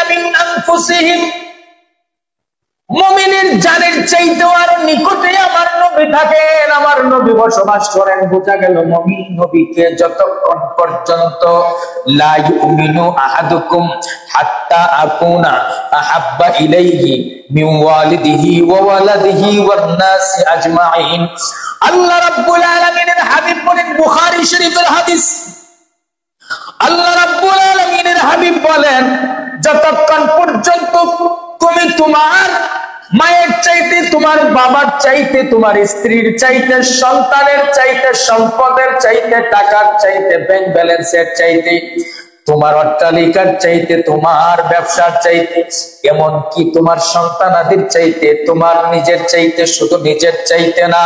মিন আনফুসিহিম, মুমিনের জানের চাইতে আরো নিকটে আমার নবী থাকেন, আমার নবী বসবাস করেন। বোঝা গেল মুমিন নবীকে যতক্ষণ পর্যন্ত লা ইউমিনু আহাদুকুম হাত্তা আকুনা আহাব্বা ইলাইহি মিন ওয়ালিদিহি ওয়া ওয়ালাদিহি ওয়ান নাসি আজমাইন। আল্লাহ রাব্বুল আলামিনের হাবিব বলেন, বুখারী শরীফের হাদিস, আল্লাহ রাব্বুল আলামিনের হাবিব বলেন, যতক্ষণ পর্যন্ত তুমি তোমার মায়ের চাইতে, তোমার বাবার চাইতে, তোমার স্ত্রীর চাইতে, সন্তানের চাইতে, সম্পদের চাইতে, টাকার চাইতে, ব্যাংক ব্যালেন্সের চাইতে, তোমার অট্টালিকার চাইতে, তোমার ব্যবসার চাইতে, এমনকি তোমার সন্তানাদির চাইতে, তোমার নিজের চাইতে, শুধু নিজের চাইতে না,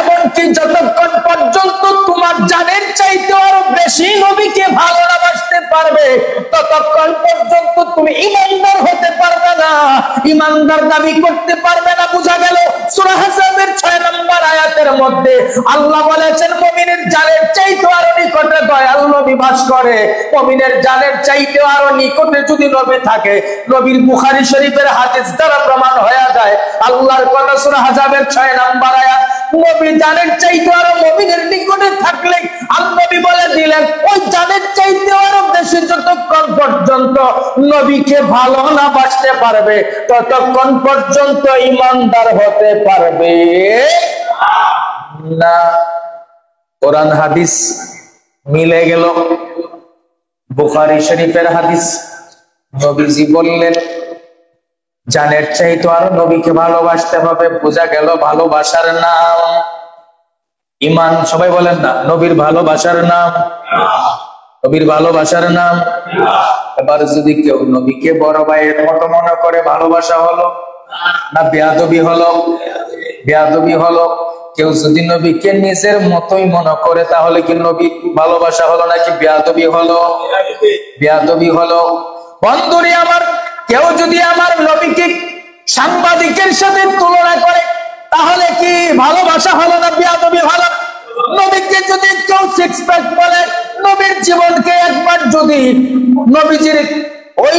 এমনকি যতক্ষণ পর্যন্ত তোমার জানের চাইতে আরো বেশি নবীকে ভালোবাসতে পারবে, ততক্ষণ পর্যন্ত তুমি ঈমানদার হতে পারবে না, ঈমানদার দাবি করতে পারবে না। বোঝা গেল সূরা আহজাবের 6 নম্বর আয়াতের মধ্যে আল্লাহ বলেছেন, মুমিনের জানের চাইতে আরো নিকটে দয়াল নবী বাস করে। মুমিনের জানের চাইতে আরো নিকটে যদি নবী থাকে, নবীর বুখারী শরীফের হাদিস দ্বারা প্রমাণ হয়ে যায়। আল্লাহর কথা সূরা আহজাবের 6 নম্বর আয়াত, নবী জানের চাইতে আরো মুমিনের নিকটে থাকলে আল্লাহ নবী বলে দিলেন, ওই জানের চাইতে আরো বেশি যতক্ষণ পর্যন্ত নবীকে ভালো না বাসতে পারবে, ততক্ষণ পর্যন্ত ঈমানদার হতে পারবে না। কোরআন হাদিস মিলে গেল। বুখারী শরীফের হাদিস, নবীজি বললেন, জানের চাইতে আরো নবীকে ভালোবাসতে হবে। বোঝা গেল ভালোবাসার নাম ঈমান। সবাই বলেন না, নবীর ভালোবাসার নাম, নবীর ভালোবাসার নাম। এবার যদি কেউ নবীকে বড় ভাইয়ের মতো মনে করে, ভালোবাসা হলো না বেয়াদবি হলো? বেয়াদবি হলো। কেউ যদি নবীকে নিজের মতোই মনে করে, তাহলে কি নবী ভালোবাসা হলো নাকি বেয়াদবি হলো? বেয়াদবি হলো। বন্ধুরে আমার, কেউ যদি আমার নবীকে সাংবাদিকের সাথে তুলনা করে, তাহলে কি ভালোবাসা হলো না বেয়াদবি হলো? নবীকে যদি কেউ সিক্স প্যাক বলে, নবীর জীবনকে একবার যদি নবীজির ওই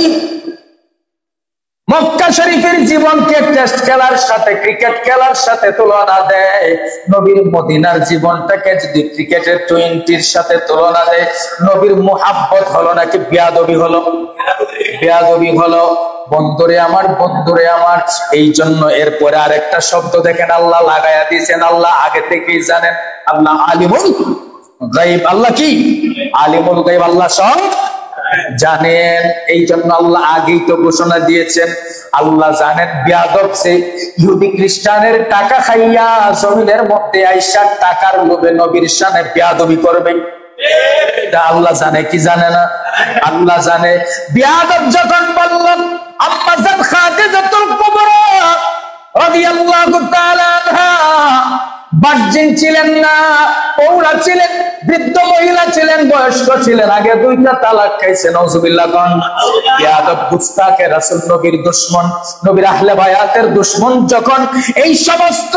মক্কা শরীফের জীবনকে টেস্ট খেলার সাথে, ক্রিকেট খেলার সাথে তুলনা দেয়, নবীর মদিনার জীবনটাকে যদি ক্রিকেটের 20-র সাথে তুলনা দেয়, নবীর মুহাব্বত হলো নাকি বেয়াদবি হলো? বেয়াদবি হলো। বন্ধুরে আমার, বন্ধুরে আমার, এই জন্য এরপরে আরেকটা শব্দ দেখেন আল্লাহ লাগাইয়া দিয়েছেন। আল্লাহ আগে থেকেই জানেন, আল্লাহ আলিমুল গায়ব। আল্লাহ কি আলিমুল গায়ব? আল্লাহ সব জানেন। এই জন্য আল্লাহ আগেই তো ঘোষণা দিয়েছেন, আল্লাহ জানেন বেয়াদব সে ইহুদি খ্রিস্টানের টাকা খাইয়া জমিনের মধ্যে আইসা টাকার লোভে নবীর শানে বেয়াদবি করবে। এটা আল্লাহ জানে কি জানে না? আল্লাহ জানে। বেয়াদব যখন বললেন, আম্মা জান খাদিজাতুল কুবরা রাদিয়াল্লাহু তাআলা আনহা বার্জিন ছিলেন না, পৌরা ছিলেন, বৃদ্ধ মহিলা ছিলেন, বয়স্ক ছিলেন, আগে 2টা তালাক খাইছে। নাউজুবিল্লাহ। কোন বেয়াদব গুস্তাখে রাসূল, নবীর দুশমন, নবীর আহলে বায়াতের দুশমন যখন এই সমস্ত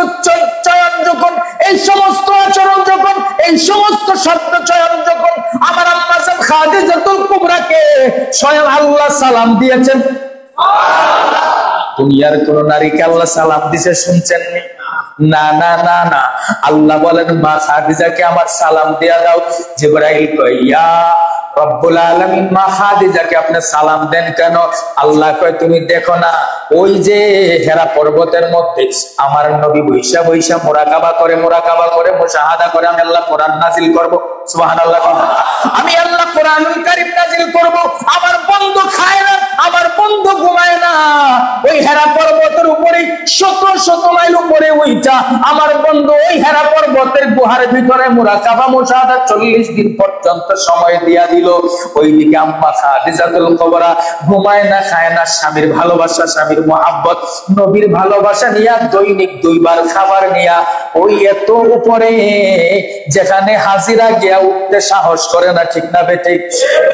চয়ন, যখন এই সমস্ত আচরণ, যখন এই সমস্ত শব্দ চয়ন, যখন আমার আম্মা জান খাদিজাতুল কুবরাকে স্বয়ং আল্লাহ সালাম দিয়েছেন। দুনিয়ার কোন নারীকে আল্লাহ সালাম দিয়েছে শুনছেন? না না না না। আল্লাহ বলেন, মা খাদিজাকে আমার সালাম দিয়া দাও। জিবরাইল কয়, ইয়া রব্বুল আলামিন, মা খাদিজাকে আপনি সালাম দেন কেন? আল্লাহ কয়, তুমি দেখো না, ওই যে হেরা পর্বতের মধ্যে আমার নবী বৈশা বৈশা মুরাকাবা করে মুশাহাদা করে আমি আল্লাহ কোরআন নাজিল করব। সুবহানাল্লাহ। আমি আল্লাহ কোরআনুল কারীম নাজিল করব। আমার বন্ধু খায় না, আমার বন্ধু ঘুমায় না, ওই হেরা পর্বতের উপরে শত মাইল উপরে উইটা আমার বন্ধু ওই হেরা পর্বতের গুহার ভিতরে মুরাকাবা মুশাহাদা 40 দিন পর্যন্ত সময় দিয়া দিল। ওইদিকে আম্মা খাদিজাতুল কুবরা ঘুমায় না, খায় না, স্বামীর ভালোবাসা, স্বামীর মহাব্বত, নবীর ভালোবাসা নিয়া দৈনিক 2 বার খাবার নিয়া ওই এত উপরে, যেখানে হাজিরা গিয়া উঠতে সাহস করে না, ঠিক না বেঠিক?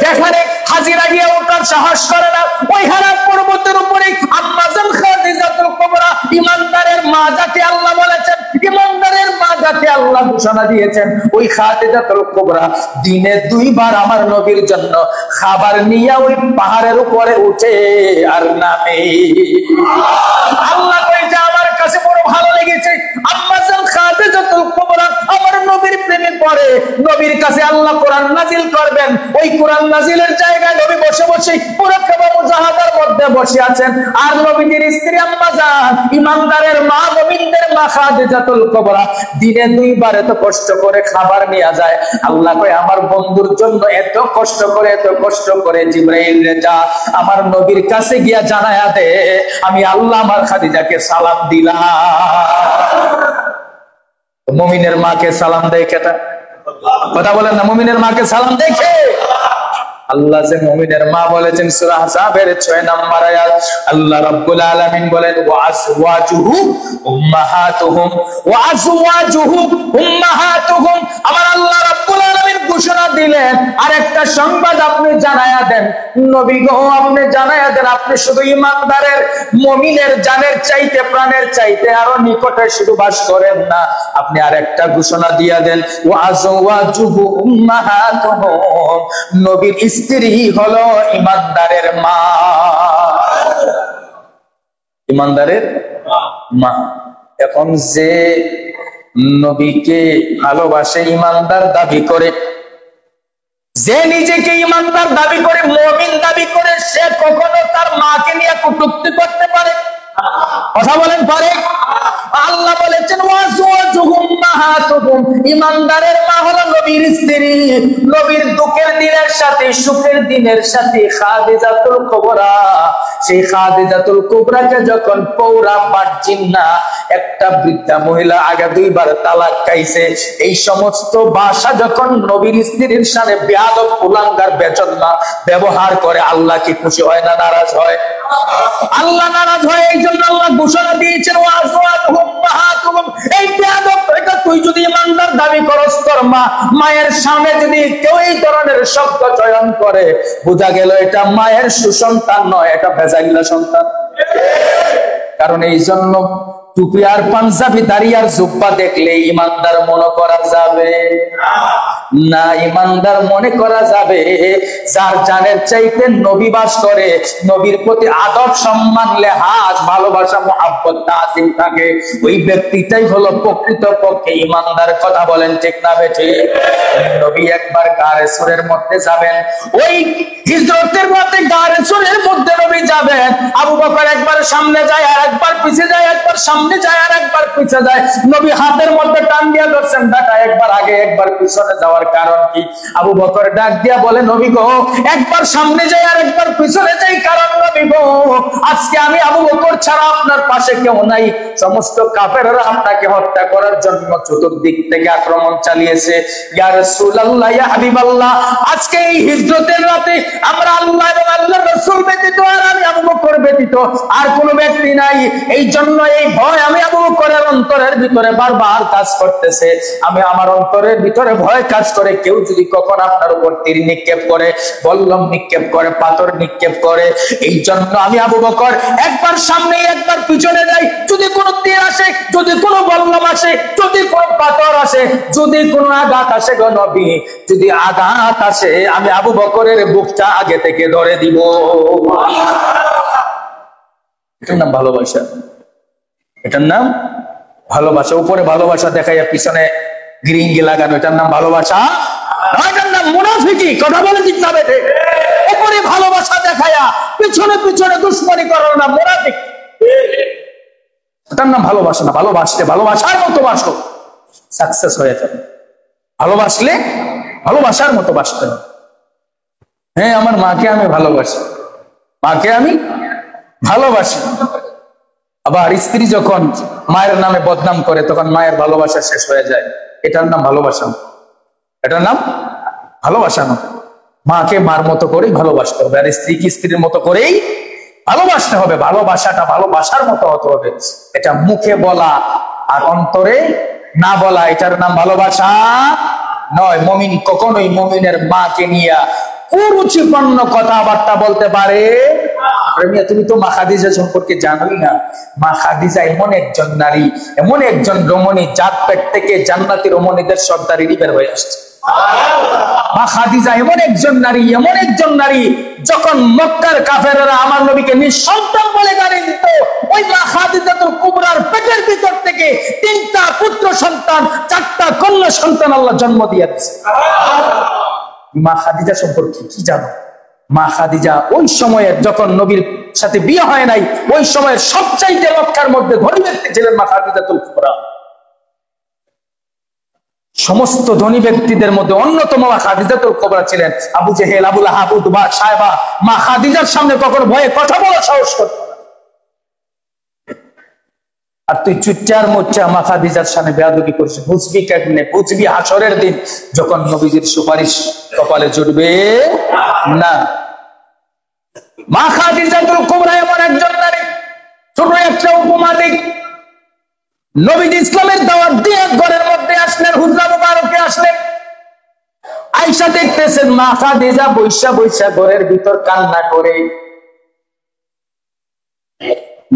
যেখানে হাজিরা গিয়া উঠার সাহস করে না, ওই হেরা পর্বতের উপরে আম্মা জান খাদিজাতুল কুবরা, ইমানদারের মা যাকে আল্লাহ বলেছেন, ইমানদারের মা যাকে আল্লাহ ঘোষণা দিয়েছেন ওই খাদিজাতুল কুবরা দিনে 2 বার আমার নবীর জন্য খাবার নিয়ে ওই পাহাড়ের উপরে উঠে আর নামে। আল্লাহ কইছে আমার কাছে বড় ভালো লেগেছে আম্মা জান খাদিজাতুল কুবরা আমার নবীর প্রেমে পড়ে। নবীর কাছে আল্লাহ কোরআন নাজিল করবেন, ওই কোরআন নাজিলের জায়গায় নবী বসে বসে মুরাকাবা মুজাহাদার মধ্যে বসে আছেন। আর নবীর স্ত্রী আম্মা জান ইমানদারের মা মুমিনদের মা খাদিজাতুল কুবরা দিনে 2 বার এত কষ্ট করে খাবার নিয়ে যায়। আল্লাহ কয় আমার বন্ধুর জন্য এত কষ্ট করে জিবরাইল রে যা আমার নবীর কাছে গিয়া জানায়া দে আমি আল্লাহ আমার খাদিজাকে সালাম দিলাম। মুমিনের মাকে সালাম দেয় কেটা? কথা বলেন না, মুমিনের মাকে সালাম দেখে আল্লাহ যে মুমিনের মা বলেছেন সূরা আহজাবের 6 নম্বর আয়াত আল্লাহ রাব্বুল আলামিন বলেন ওয়া আজওয়াজুহু উম্মাহাতুহুম। আমার আল্লাহ রাব্বুল আলামিন ঘোষণা দিলেন আরেকটা সংবাদ আপনি জানায়া দেন নবী গো, আপনি জানায়া দেন আপনি শুধু ঈমানদারের মুমিনের জানের চাইতে প্রাণের চাইতে আরো নিকটে শুধু বাস করেন না, আপনি আরেকটা ঘোষণা দিয়া দেন ওয়া আজওয়াজুহু উম্মাহাতুহুম। নবীর স্ত্রী হলো ঈমানদারের মা, ঈমানদারের মা। এখন যে নবীকে ভালোবাসে ঈমানদার দাবি করে, যে নিজেকে ঈমানদার দাবি করে মুমিন দাবি করে, সে কখনো তার মাকে নিয়ে কটূক্তি করতে পারে? কথা বলেন পারে? আল্লাহ বলেছেন ঈমানদারের মা হলো নবীর স্ত্রী। নবীর দুঃখের দিনের সাথে সুখের দিনের সাথে খাদিজাতুল কুবরা, সেই খাদিজাতুল কুবরাকে যখন পৌরা পারছিন না একটা বৃদ্ধা মহিলা আগে 2 বার তালাক খাইছে, এই সমস্ত ভাষা যখন নবীর স্ত্রীর সামনে বেয়াদব কুলাঙ্গার বেচন্না ব্যবহার করে আল্লাহ কি খুশি হয় না নারাজ হয়? আল্লাহ নারাজ হয়। এই জন্য আল্লাহ ঘোষণা দিয়েছেন এই বেয়াদব এটা তুই যদি ঈমানদার দাবি করস তোর মায়ের সামনে যদি কেউ এই ধরনের শব্দ চয়ন করে বোঝা গেল এটা মায়ের সুসন্তান নয়, এটা ভেজাইলা সন্তান। কারণ এই জন্য টুপি আর পাঞ্জাবি দাড়ি আর জুব্বা দেখলে ঈমানদার মনে করা যাবে না। ঈমানদার মনে করা যাবে যার জানের চাইতে নবী বাস করে, নবীর প্রতি আদব সম্মান লেহাজ ভালোবাসা মুহাব্বত তাজিম থাকে, ওই ব্যক্তিটাই হলো প্রকৃত পক্ষে ঈমানদার। কথা বলেন ঠিক না বেঠি? নবী একবার গারে সুরের মধ্যে যাবেন, ওই হিজরতের মধ্যে গারে সুরের মধ্যে নবী যাবেন, আবু বকর একবার সামনে যায় আর একবার পিছে যায়, একবার সামনে যায় আর একবার পিছে যায়। নবী হাতের মধ্যে টান দিয়া ধরছেন ডাটা, একবার আগে একবার পিছনে যাওয়ার কারণ কি? আবু বকর ডাক দিয়া বলে নবী গো একবার সামনে যাই আর একবার পিছনে যাই, কারণ নবী গো আজকে আমি আবু বকর ছাড়া আপনার পাশে কেউ নাই, সমস্ত কাফেররা আপনাকে হত্যা করার জন্য চতুর্দিক থেকে আক্রমণ চালিয়েছে। ইয়া রাসূলুল্লাহ, ইয়া হাবিবাল্লাহ, আজকে এই হিজরতের রাতে আমরা আল্লাহ এবং আল্লাহর রাসূল ব্যতীত আর আমি আবু বকর ব্যতীত আর কোনো ব্যক্তি নাই। এই জন্য এই ভয় আমি আবু বকরের অন্তরের ভিতরে বারবার কাজ করতেছে। আমি আমার অন্তরের ভিতরে ভয় কাজ করে কেউ যদি কখন আপনার উপর তীর নিক্ষেপ করে, বল্লম নিক্ষেপ করে, পাথর নিক্ষেপ করে, এই জন্য আমি আবু বকর একবার সামনে একবার পিছনে যাই। যদি কোনো তীর আসে, যদি কোনো বল্লম আসে, যদি কোনো পাথর আসে, যদি কোনো আঘাত আসে গো নবী, যদি আঘাত আসে আমি আবু বকরের বুকটা আগে থেকে ধরে দিব। এটার নাম ভালোবাসা, এটার নাম ভালোবাসা। উপরে ভালোবাসা দেখাইয়া পিছনে গ্রিঙ্গি লাগানো, এটার নাম ভালোবাসা, এটার নাম মুনাফিকি। কথা বলে ঠিক না বেঠে? উপরে ভালোবাসা দেখাইয়া পিছনে পিছনে দুশ্মনী করার নাম মুনাফিক, এটার নাম ভালোবাসা না। ভালোবাসলে ভালোবাসার মতো বাসো, সাকসেস হয়ে যাবে। ভালোবাসলে ভালোবাসার মতো বাসতে হবে। হ্যাঁ, আমার মাকে আমি ভালোবাসি, মাকে আমি ভালোবাসি। আবার স্ত্রী যখন মায়ের নামে বদনাম করে তখন মায়ের ভালোবাসা শেষ হয়ে যায়, এটার নাম ভালোবাসা, এটার নাম ভালোবাসা না। মাকে মার মতো করেই ভালোবাসতে হবে, আর স্ত্রীকে স্ত্রীর মতো করেই ভালোবাসতে হবে। ভালোবাসাটা ভালোবাসার মতো হতে হবে, এটা মুখে বলা আর অন্তরে না বলা, এটার নাম ভালোবাসা নয়। মুমিন কখনোই মুমিনের মাকে নিয়ে কুরুচিপূর্ণ কথাবার্তা বলতে পারে আরে মিয়া, তুমি তো মা খাদিজা সম্পর্কে জানোই না। মা খাদিজা এমন একজন নারী, এমন একজন রমণী, যার পেট থেকে জান্নাতি রমণীদের সর্দারিনী বের হয়ে আসছে। মা খাদিজা এমন একজন নারী, এমন একজন নারী, যখন মক্কার কাফেররা আমার নবীকে নিঃসন্তান বলে গালি দিত, ওই মা খাদিজাতুল কুবরার পেটের ভিতর থেকে 3টা পুত্র সন্তান, 4টা কন্যা সন্তান আল্লাহ জন্ম দিয়েছে। মা খাদিজা সম্পর্কে কি জানো? মা খাদিজা ওই সময়ের, যখন নবীর সাথে বিয়ে হয় নাই, ওই সময়ের সবচাইতে মক্কার মধ্যে ধনী ব্যক্তি ছিলেন মা খাদিজাতুল কুবরা। সমস্ত ধনী ব্যক্তিদের মধ্যে অন্যতম মা খাদিজাতুল কুবরা ছিলেন। আবু জেহেল, আবু লাহাব, উতবা, সায়বা মা খাদিজার সামনে কখনো ভয়ে কথা বলার সাহস করত না। আর তুই চুচ্চার মোচ্চা মা খাদিজার সামনে বেয়াদবি করছিস, বুঝবি কেমনে? বুঝবি হাসরের দিন, যখন নবীজির সুপারিশ কপালে জুটবে না। মা খাদিজাতুল কুবরা এমন একজন নারী, ছোট একটা উপমা দিক। নবীজি ইসলামের দাওয়াত দিয়ে ঘরের মধ্যে আসলেন, হুজরা মুবারকে আসলেন। আয়েশা দেখতেছেন মা খাদিজা বৈশা বৈশা ঘরের ভিতর কান্না করে।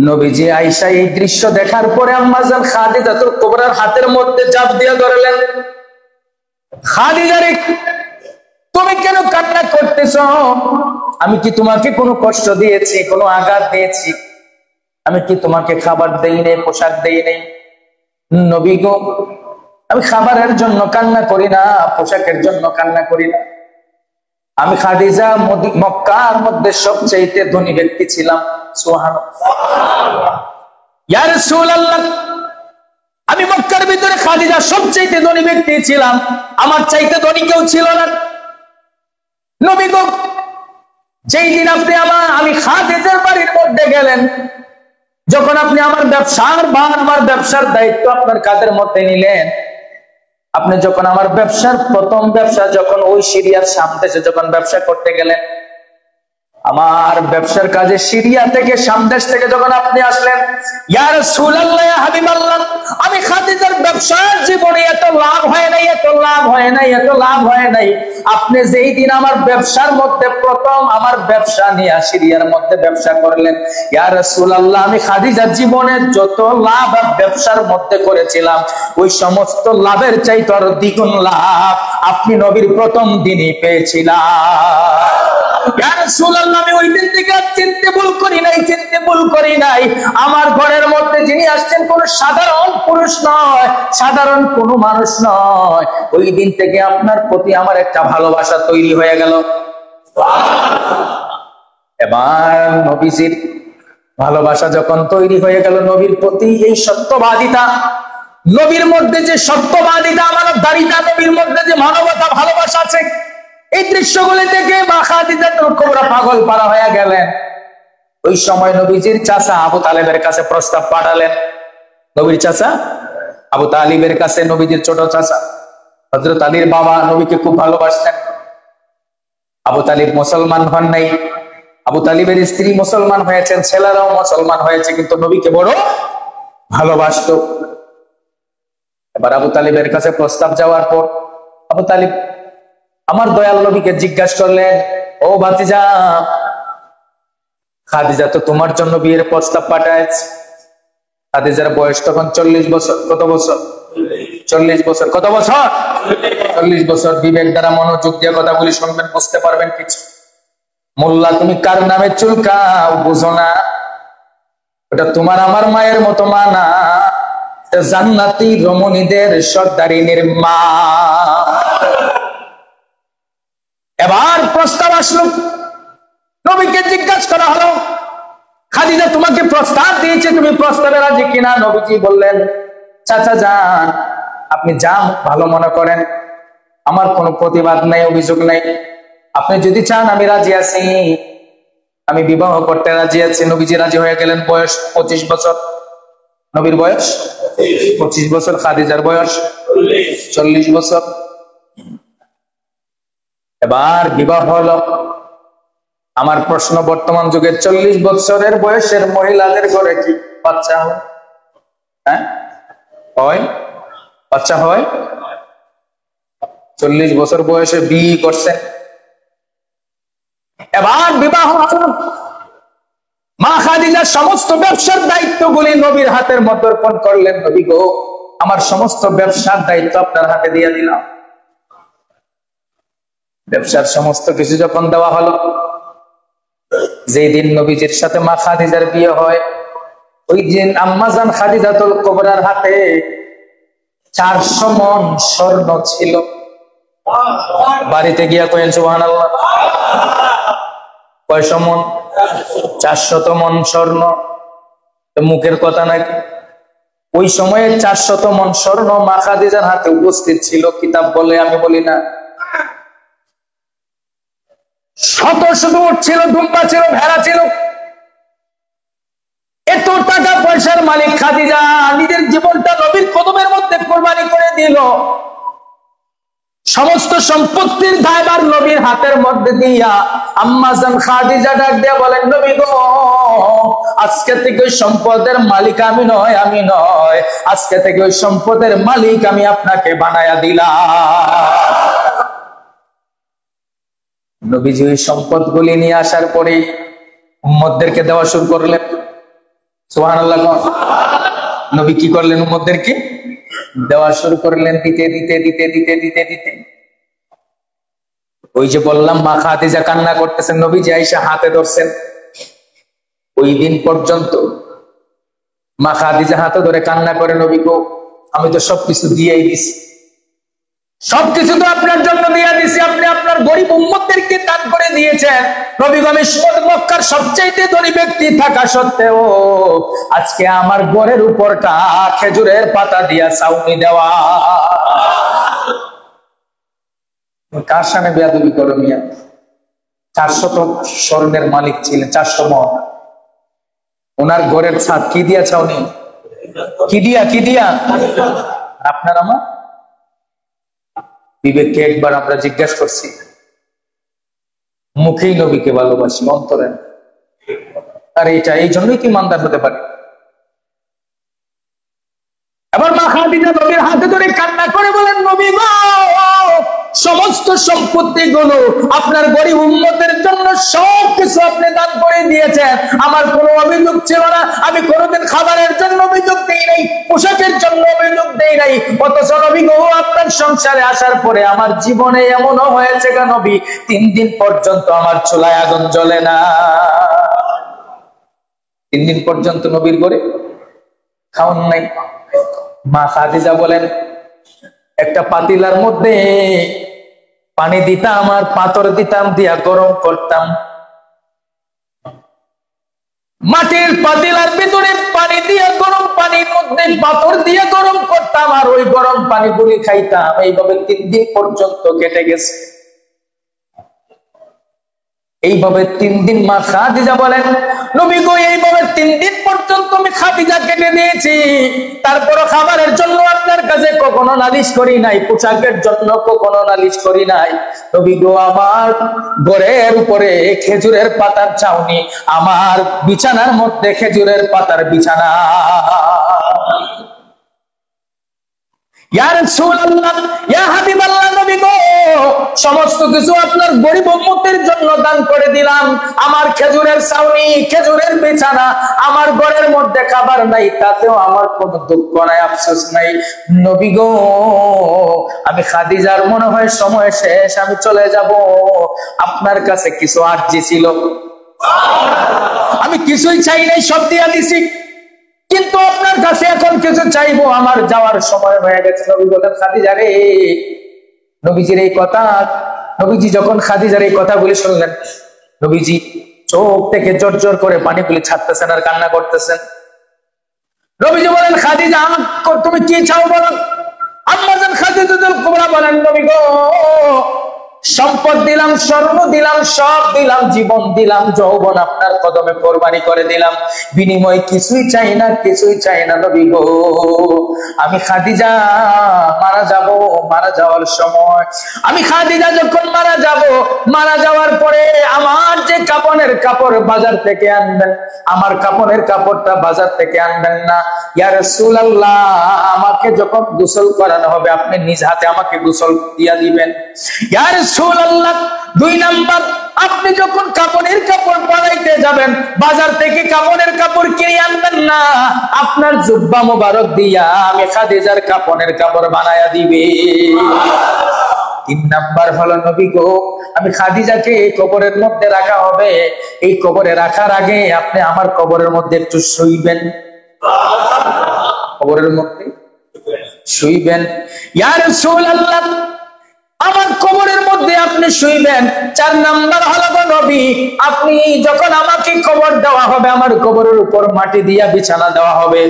নবীজি আয়েশা এই দৃশ্য দেখার পরে আম্মাজান খাদিজাতুল কুবরার হাতের মধ্যে চাপ দিয়ে ধরলেন। খাদিজা রে, তুমি কেন কান্না করতেছ? আমি কি তোমাকে কোনো কষ্ট দিয়েছি, কোনো আঘাত দিয়েছি? আমি কি তোমাকে খাবার দেই নাই, পোশাক দেই নাই? নবী গো, আমি খাবারের জন্য কান্না করি না, পোশাকের জন্য কান্না করি না। আমি খাদিজা মক্কার মধ্যে সবচেয়ে ধনী ব্যক্তি ছিলাম। সুবহানাল্লাহ। ইয়া রাসূলুল্লাহ, আমি মক্কার ভিতরে খাদিজা সবচেয়ে ধনী ব্যক্তি ছিলাম, আমার চাইতে ধনী কেউ ছিল না। নবী গো, যেই দিন আপনি আমি খাদিজার বাড়ির মধ্যে গেলেন, যখন আপনি আমার ব্যবসার ভার, আমার ব্যবসার দায়িত্ব আপনার কাঁধের মধ্যে নিলেন, আপনি যখন আমার ব্যবসার প্রথম ব্যবসা, যখন ওই সিরিয়ার সামদেশে যখন ব্যবসা করতে গেলেন, আমার ব্যবসার কাজে সিরিয়া থেকে, সামদেশ থেকে যখন আপনি আসলেন, ইয়া রাসূলুল্লাহ, ইয়া হাবিবাল্লাহ, আমি খাদিজার ব্যবসার জীবনে এত লাভ হয় নাই, এত লাভ হয় নাই, এত লাভ হয় নাই। আপনি যেই দিন আমার ব্যবসার মধ্যে প্রথম আমার ব্যবসা নিয়ে সিরিয়ার মধ্যে ব্যবসা করলেন, ইয়া রাসূলুল্লাহ, আমি খাদিজার জীবনে যত লাভ ব্যবসার মধ্যে করেছিলাম, ওই সমস্ত লাভের চাইতে আরো দ্বিগুণ লাভ আপনি নবীর প্রথম দিনই পেয়েছিলাম। ইয়া রাসূলুল্লাহ, আমি ওই দিন থেকে চিনতে ভুল করি নাই, চিনতে ভুল করি নাই। আমার ঘরের মধ্যে যিনি আসছেন কোন সাধারণ পুরুষ নয়, সাধারণ কোন মানুষ নয়। ওই দিন থেকে আপনার প্রতি আমার একটা ভালোবাসা তৈরি হয়ে গেল। এবার নবীজির ভালোবাসা যখন তৈরি হয়ে গেল নবীর প্রতি, এই সত্যবাদিতা, নবীর মধ্যে যে সত্যবাদিতা, আমানতদারিতা, নবীর মধ্যে যে মানবতা, ভালোবাসা আছে, এই দৃশ্যগুলি থেকে মা খাদিজাতুল কুবরা পাগল পারা হয়ে গেলেন। ওই সময় নবীজির চাচা আবু তালেবের কাছে প্রস্তাব পাঠালেন। নবীর চাচা আবু তালিবের কাছে, নবীজির ছোট চাচা হযরত আলীর বাবা নবীকে খুব ভালোবাসতেন। আবু তালিব মুসলমান হন নাই, আবু তালিবের স্ত্রী মুসলমান হয়েছেন, ছেলেরাও মুসলমান হয়েছে, কিন্তু নবীকে বড় ভালোবাসতো। এবার আবু তালিবের কাছে প্রস্তাব যাওয়ার পর আবু তালিব আমার দয়াল নবীকে জিজ্ঞাসা করলেন, ও ভাতিজা, খাদিজা তো তোমার জন্য বিয়ের প্রস্তাব পাঠায়ছে। খাদিজার বয়স তখন 40 বছর। কত বছর? 40 বছর। কত বছর? 40 বছর। বিবেক দ্বারা মনোযোগ দিয়ে কথাগুলি শুনবেন, বুঝতে পারবেন কিছু। মোল্লা, তুমি কার নামে চুলকাও বুঝো না? ওটা তোমার আমার মায়ের মতো মা না, জান্নাতি রমণীদের সর্দারিনীর মা। এবার প্রস্তাব আসলো, নবীকে জিজ্ঞাসা করা হলো, খাদিজা তোমাকে প্রস্তাব দিয়েছে, তুমি প্রস্তাবে রাজি কিনা? নবীজি বললেন, চাচা যান, আপনি যা ভালো মনে করেন, আমার কোনো প্রতিবাদ নাই, অভিযোগ নাই। আপনি যদি চান আমি রাজি আছি, আমি বিবাহ করতে রাজি আছি। নবীজি রাজি হয়ে গেলেন। বয়স 25 বছর। নবীর বয়স 25 বছর, খাদিজার বয়স 40 বছর। এবার বিবাহ হলো। আমার প্রশ্ন, বর্তমান যুগে 40 বছরের বয়সের মহিলাদের ঘরে কি বাচ্চা হয়? হ্যাঁ হয়, বাচ্চা হয়। 40 বছর বয়সে বিয়ে করছে। এবার বিবাহ হলো। মা খাদিজা সমস্ত ব্যবসার দায়িত্বগুলি নবীর হাতের মধ্যে অর্পণ করলেন। নবী গো, আমার সমস্ত ব্যবসার দায়িত্ব আপনার হাতে দিয়ে দিলাম। ব্যবসার সমস্ত কিছু যখন দেওয়া হলো, যেই দিন নবীজির সাথে মা খাদিজার বিয়ে হয়, ওই দিন আম্মাজান খাদিজাতুল কুবরার হাতে 400 মণ স্বর্ণ ছিল। বাড়িতে গিয়া কইেন সুবহানাল্লাহ। কয়শো মণ? 400 মণ স্বর্ণ। মুখের কথা নাকি? ওই সময়ে 400 মণ স্বর্ণ মা খাদিজার হাতে উপস্থিত ছিল। কিতাব বলে, আমি বলি না। শত শত উট ছিল, দুম্বা ছিল, ভেড়া ছিল। এত টাকা পয়সার মালিক খাদিজা নিজের জীবনটা নবীর কদমের মধ্যে কোরবানি করে দিল। সমস্ত সম্পত্তির দায়ভার নবীর হাতের মধ্যে দিয়া আম্মাজান খাদিজা ডাক দিয়া বলেন, নবী গো, আজকে থেকে ওই সম্পদের মালিক আমি নয়, আমি নয়, আজকে থেকে ওই সম্পদের মালিক আমি আপনাকে বানায়া দিলাম। নবীজি ওই সম্পদগুলি নিয়ে আসার পরে উম্মতদেরকে দেওয়া শুরু করলেন। সুবহানাল্লাহ। নবী কি করলেন? উম্মতদেরকে দেওয়া শুরু করলেন, দিতে দিতে দিতে দিতে দিতে দিতে। ওই যে বললাম মা খাদিজা কান্না করতেছেন, নবীজি আয়েশা হাতে ধরছেন। ওই দিন পর্যন্ত মা খাদিজা হাতে ধরে কান্না করে, নবী গো, আমি তো সবকিছু দিয়েই দিছি, সবকিছু তো আপনার জন্য দিয়ে দিছি, আপনি আপনার গরিব উম্মতদেরকে দান করে দিয়েছেন। নবী গো, আমি মক্কার সবচাইতে ধনী ব্যক্তি থাকা সত্ত্বেও আজকে আমার ঘরের উপরটা খেজুরের পাতা দিয়া ছাউনি দেওয়া। কার সামনে বেয়াদবি করো মিয়া? 400 স্বর্ণের মালিক ছিলেন, 400 মণ। ওনার ঘরের ছাদ কি দিয়া ছাউনি? কি দিয়া? আপনার আমার বিবেককে একবার আমরা জিজ্ঞাসা করছি? মুখেই নবীকে ভালোবাসি, অন্তরে। আর এটা এই জন্যই কি ইমানদার হতে পারে? এবার মা খাদিজা নবীর হাতে ধরে কান্না করে বলেন, নবী গো, সমস্ত সম্পত্তি গুলো আপনার গরিব উম্মতের জন্য সবকিছু আপনি দান করে দিয়েছেন। আমার কোনো অভিযোগ ছিল না, আমি কোনোদিন খাবারের জন্য অভিযোগ দেই নাই, পোশাকের জন্য অভিযোগ দেই নাই। অথচ নবী গো, আপনার সংসারে আসার পরে আমার জীবনে এমনও হয়েছে গা নবী, 3 দিন পর্যন্ত আমার চুলায় আগুন জ্বলে না। 3 দিন পর্যন্ত নবীর ঘরে খাওয়ান নাই। মা খাদিজা বলেন, একটা পাতিলার মধ্যে পানি দিতাম আর পাথর দিতাম, দিয়া গরম করতাম। মাটির পাতিলার ভিতরে পানি দিয়ে গরম পানির মধ্যে পাথর দিয়ে গরম করতাম, আর ওই গরম পানিগুলি খাইতাম। এইভাবে 3 দিন পর্যন্ত কেটে গেছে। এইভাবে 3 দিন মা খাদিজা বলেন, নবী গো, এইভাবে 3 দিন পর্যন্ত আমি খাদিজা কেটে দিয়েছি। তারপরও খাবারের জন্য আপনার কাছে কখনো নালিশ করি নাই, পোশাকের জন্য কখনো নালিশ করি নাই। নবী গো, আমার ঘরের উপরে খেজুরের পাতার ছাউনি, আমার বিছানার মধ্যে খেজুরের পাতার বিছানা। ইয়া রাসূলুল্লাহ, ইয়া হাবিবাল্লাহ, নবী গো, সমস্ত কিছু আপনার গরিব উম্মতের জন্য দান করে দিলাম। আমার খেজুরের ছাউনি, খেজুরের বিছানা, আমার ঘরের মধ্যে খাবার নাই, তাতেও আমার কোনো দুঃখ নাই, আফসোস নাই। নবী গো, আমি খাদিজার মনে হয় সময় শেষ, আমি চলে যাব। আপনার কাছে কিছু আরজি ছিল, আমি কিছুই চাই নাই, সব দিয়া দিছি, কিন্তু আপনার কাছে এখন কিছু চাইবো, আমার যাওয়ার সময় হয়ে গেছে। নবী বলেন, খাদিজা রে, নবীজির এই কথা, নবীজি যখন খাদিজার এই কথাগুলি শুনলেন, নবীজি চোখ থেকে জোর জোর করে পানিগুলি ছাড়তেছেন আর কান্না করতেছেন। নবীজি বলেন, খাদিজা, তুমি কি চাও বলো? আম্মাজান খাদিজাতুল কুবরা বলেন, নবী গো, সম্পদ দিলাম, স্বর্ণ দিলাম, সব দিলাম, জীবন দিলাম, যৌবন আপনার কদমে কোরবানি করে দিলাম, বিনিময় কিছুই চাই না, কিছুই চাই না। নবী গো, আমি খাদিজা মারা যাব, মারা যাওয়ার সময়, আমি খাদিজা যখন মারা যাব, মারা যাওয়ার পরে আমার যে কাপনের কাপড় বাজার থেকে আনবেন, আমার কাপনের কাপড়টা বাজার থেকে আনবেন না। ইয়া রাসূলুল্লাহ, আমাকে যখন গোসল করানো হবে, আপনি নিজ হাতে আমাকে গোসল দিয়া দিবেন। ইয়া রাসূলুল্লাহ, 2 নাম্বার আপনি যখন কাপড়ের কাপড় বানাইতে যাবেন, বাজার থেকে কাপড়ের কাপড় কিনে আনবেন না, আপনার জুব্বা মোবারক দিয়া আমি খাদিজার কাপড়ের কাপড় বানায়া দিবে। 3 নাম্বার হলো নবী গো, আমি খাদিজাকে কবরের মধ্যে রাখা হবে, এই কবরে রাখার আগে আপনি আমার কবরের মধ্যে একটু শুইবেন, কবরের মধ্যে শুইবেন। ইয়া রাসূলুল্লাহ, আমার কবরের মধ্যে আপনি শুইবেন। 4 নাম্বার হলো নবী, আপনি যখন আমাকে কবর দেওয়া হবে, আমার কবরের উপর মাটি দিয়া বিছানা দেওয়া হবে,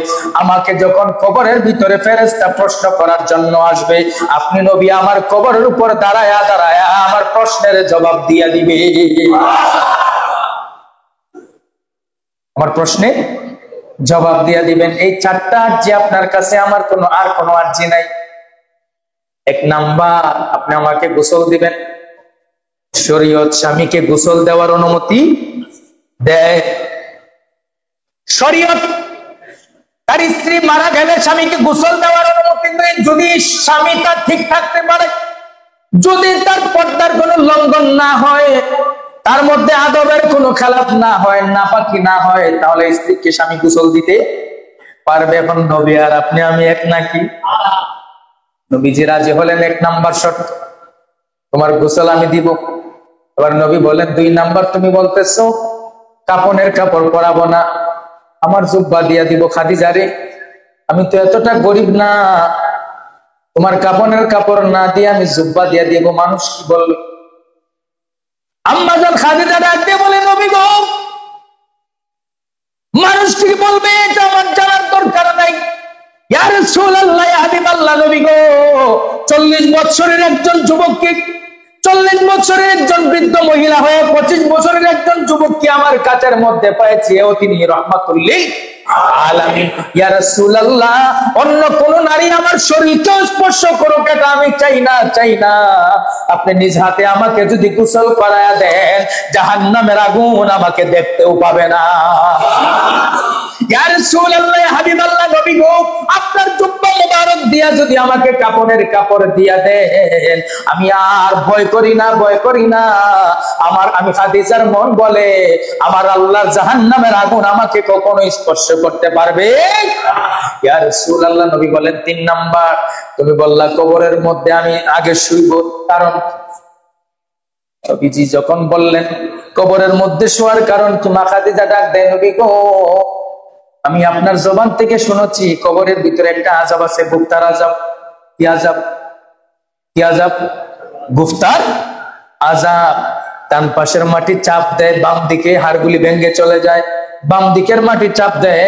আমাকে যখন কবরের ভিতরে ফেরেশতা প্রশ্ন করার জন্য আসবে, আপনি নবী আমার কবরের উপর দাঁড়ায়া দাঁড়ায়া আমার প্রশ্নের জবাব দিয়া দিবে। আমার প্রশ্নে জবাব দিয়া দিবেন। এই 4টা আরজি আপনার কাছে, আমার কোনো আরজি নাই। 1 নাম্বার, আপনি আমাকে গোসল দিবেন। শরীয়ত স্বামীকে গোসল দেওয়ার অনুমতি দেয়। শরীয়ত তার স্ত্রী মারা গেলে স্বামীকে গোসল দেওয়ার অনুমতি দেয়, যদি স্বামী তার ঠিক থাকতে পারে, যদি তার পর্দার কোনো লঙ্ঘন না হয়, তার মধ্যে আদবের কোনো খেলাফ না হয়, নাপাকি না হয়, তাহলে স্ত্রীকে স্বামী গোসল দিতে পারবে। এখন নবী আর আপনি আমি এক নাকি? নবীজি রাজি হলেন 1 নাম্বার শর্ত, তোমার গোসল আমি দিব। এবার নবী বলেন 2 নাম্বার, তুমি বলতেছো কাপড়ের কাপড় পরাবো না, আমার জুব্বা দিয়া দিব। খাদিজারে, আমি তো এতটা গরিব না, তোমার কাপড়ের কাপড় না দিয়ে আমি জুব্বা দিয়া দিব, মানুষ কি বলবে? আম্মা জান খাদিজা ডাক দিয়ে বলে, নবী গো, মানুষ কি বলবে এটা আমার জানার দরকার নাই। ইয়া রাসূলুল্লাহ, ইয়া হাবিবাল্লাহ, নবী গো, 40 বছরের একজন যুবককে, 40 বছরের একজন বৃদ্ধ মহিলা হয়ে 25 বছরের একজন যুবককে আমার কাছের মধ্যে পেয়েছি, ও তিনি রাহমাতুল লিল আলামিন। ইয়া রাসূলুল্লাহ, অন্য কোন নারী আমার শরীরকে স্পর্শ করুক, এটা আমি চাই না, চাই না। আপনি নিজ হাতে আমাকে যদি গোসল করায়া দেন, জাহান্নামের আগুন আমাকে দেখতেও পাবে না। ইয়া রাসূলুল্লাহ, ইয়া হাবিবাল্লাহ, নবী গো, আপনার জুব্বা মোবারক দিয়া যদি আমাকে কাপড়ের কাপড় দিয়া দেন, আমি আর ভয় করি না, ভয় করি না। আমি খাদিজার মন বলে, আমার আল্লাহর জাহান্নামের আগুন আমাকে কখনো স্পর্শ করতে পারবে। ইয়া রাসূলুল্লাহ, নবী বলেন 3 নাম্বার, তুমি বললা কবরের মধ্যে আমি আগে শুইব, কারণ নবীজি যখন বললেন কবরের মধ্যে শোয়ার কারণ কি, মা খাদিজা ডাক দেয়, নবী গো, আমি আপনার জবান থেকে শুনেছি কবরের ভিতরে একটা আযাব আছে, গুফতার আযাব। কি আযাব? কি আযাব? গুফতার আযাব। ডান পাশের মাটি চাপ দেয়, বাম দিকে হাড়গুলি ভেঙে চলে যায়। বাম দিকের মাটি চাপ দেয়,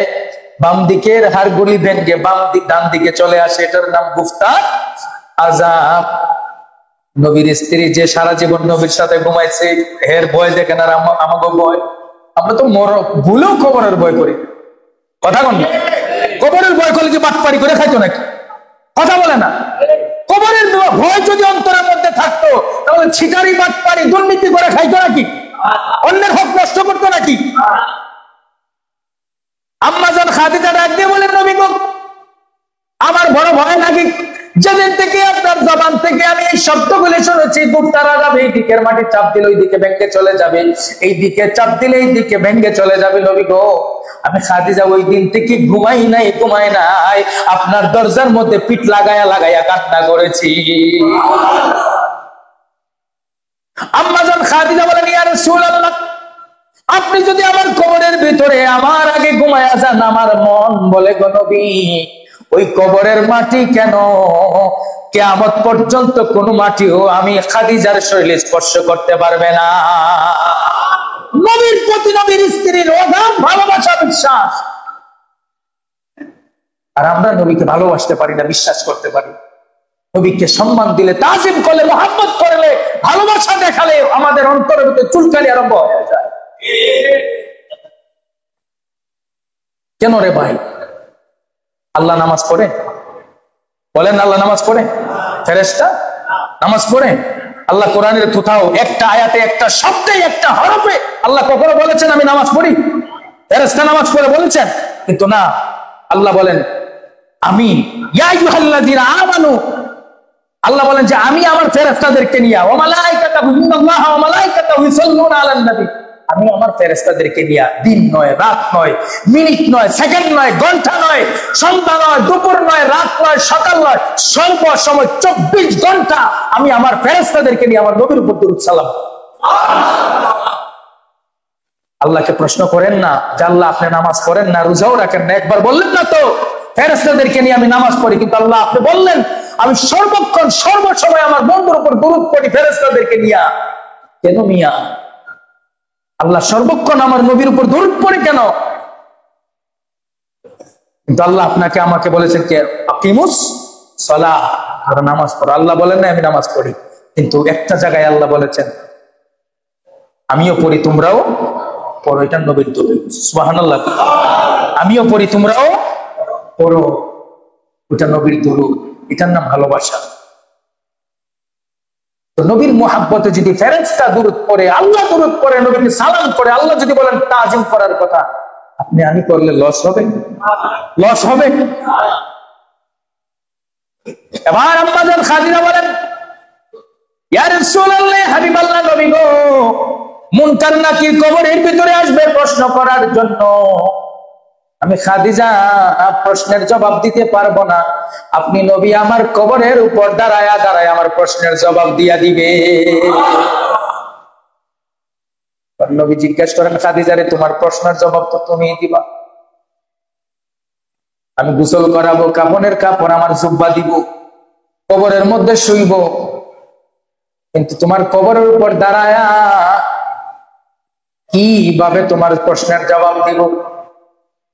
বাম দিকের হাড়গুলি ভেঙে ডান দিকে চলে আসে, এটার নাম গুফতার আযাব। নবীর স্ত্রী যে সারা জীবন নবীর সাথে ঘুমাইছে, এর ভয় দেখেন আর আমাকে ভয়। আমরা তো ভুলেও কবরের ভয় করি। কথা বল না, কবরের ভয় করলে কি বাটপারি করে খাইতো নাকি? কথা বলে না। কবরের ভয় যদি অন্তরের মধ্যে থাকতো, তাহলে ছিটারি বাটপারি দুর্নীতি করে খাইতো নাকি? অন্যের হক নষ্ট করতো নাকি? আম্মা জান খাদিজা ডাক দিয়ে বলেন, নবী গো, আমার বড় ভয় লাগে, যেদিন থেকে আপনার জবান থেকে আমি এই শব্দগুলি শুনেছি, গুফতার আযাব, এই দিকের মাটি চাপ দিলে ওই দিকে ভেঙে চলে যাবে, এই দিকে চাপ দিলে এই দিকে ভেঙে চলে যাবে। নবী গো, আমি খাদিজা ওই দিন থেকে ঘুমাই নাই, আপনার দরজার মধ্যে পিঠ লাগায়া লাগায়া কান্না করেছি। আম্মা জান খাদিজা বলেন, ইয়া রাসূলুল্লাহ, আপনি যদি আমার কবরের ভিতরে আমার আগে ঘুমায়া যান, আমার মন বলে, গো নবী, ওই কবরের মাটি কেন কিয়ামত পর্যন্ত কোন মাটিও আমি খাদিজার শরীরে স্পর্শ করতে পারবে না। নবীর প্রতি নবীর স্ত্রীর অগাধ ভালোবাসা, বিশ্বাস। আর আমরা নবীকে ভালোবাসতে পারি না, বিশ্বাস করতে পারি। নবীকে সম্মান দিলে, তাজিম করলে, মোহাম্মত করলে, ভালোবাসা দেখালে আমাদের অন্তরের ভিতরে চুলকানি আরম্ভ হয়ে যায়। কেন রে ভাই? আল্লাহ নামাজ পড়ে? বলেন, আল্লাহ নামাজ পড়ে? ফেরেশতা নামাজ পড়ে? আল্লাহ কোরআনের কোথাও একটা আয়াতে, একটা শব্দে, একটা হরফে আল্লাহ কখনো বলেছেন আমি নামাজ পড়ি? ফেরেশতা নামাজ পড়ে বলেছেন? কিন্তু না, আল্লাহ বলেন, আমি ইয়া আইয়ুহাল্লাযীনা আমানু আল্লাহ বলেন যে আমি আমার ফেরেশতাদেরকে নিয়ে ওয়া মালাইকাতাহু ইন্নাল্লাহা ওয়া মালাইকাতাহু ইউসাল্লুনা আলান নবী, আমি আমার ফেরেশতাদেরকে নিয়ে দিন নয়, রাত নয়, মিনিট নয়, সেকেন্ড নয়, ঘন্টা নয়, সন্ধ্যা নয়, দুপুর নয়, রাত নয়, সকাল নয়, সর্ব সময় 24 ঘন্টা আমি আমার ফেরেশতাদেরকে নিয়ে আমার নবীর উপর দরুদ সালাম। আল্লাহকে প্রশ্ন করেন না যে আল্লাহ আপনি নামাজ পড়েন না, রোজাও রাখেন না, একবার বললেন না তো ফেরেশতাদেরকে নিয়ে আমি নামাজ পড়ি, কিন্তু আল্লাহ আপনি বললেন আমি সর্বক্ষণ সর্বসময় আমার বন্ধুর উপর দরুদ পড়ি ফেরেশতাদেরকে নিয়ে। কেন মিয়া আল্লাহ সর্বক্ষণ আমার নবীর উপর দরুদ পড়ে কেন? কিন্তু আল্লাহ আপনাকে আমাকে বলেছেন কে আকিমুস সালাহ, নামাজ পড়ো। আল্লাহ বলেন না আমি নামাজ পড়ি, কিন্তু একটা জায়গায় আল্লাহ বলেছেন আমিও পড়ি তোমরাও পড়ো, এটা নবীর দরুদ। সুবহানাল্লাহ। আমিও পড়ি তোমরাও পড়ো, ওটা নবীর দরুদ, এটার নাম ভালোবাসা। তো নবীর মুহাব্বতে যদি ফেরেশতা দরুদ পড়ে, আল্লাহ দরুদ পড়ে, নবীকে সালাম করে, আল্লাহ যদি বলেন তাজিম করার কথা, আপনি আমি করলে লস হবে? লস হবে? এবার আম্মাজান খাদিজা বলেন ইয়া রাসূলুল্লাহ, হাবিবাল্লাহ নবী গো, মুনকার নাকির কবরের ভিতরে আসবে প্রশ্ন করার জন্য, আমি খাদিজা প্রশ্নের জবাব দিতে পারবো না, আপনি নবী আমার কবরের উপর দাঁড়ায়া দাঁড়ায় আমার প্রশ্নের জবাব দিয়া দিবে। নবী জিজ্ঞেস করেন খাদিজারে তোমার প্রশ্নের জবাব তো তুমি দিবা, আমি গোসল করাবো, কাফনের কাপড় আমার জুব্বা দিব, কবরের মধ্যে শুইব, কিন্তু তোমার কবরের উপর দাঁড়ায়া কিভাবে তোমার প্রশ্নের জবাব দিব?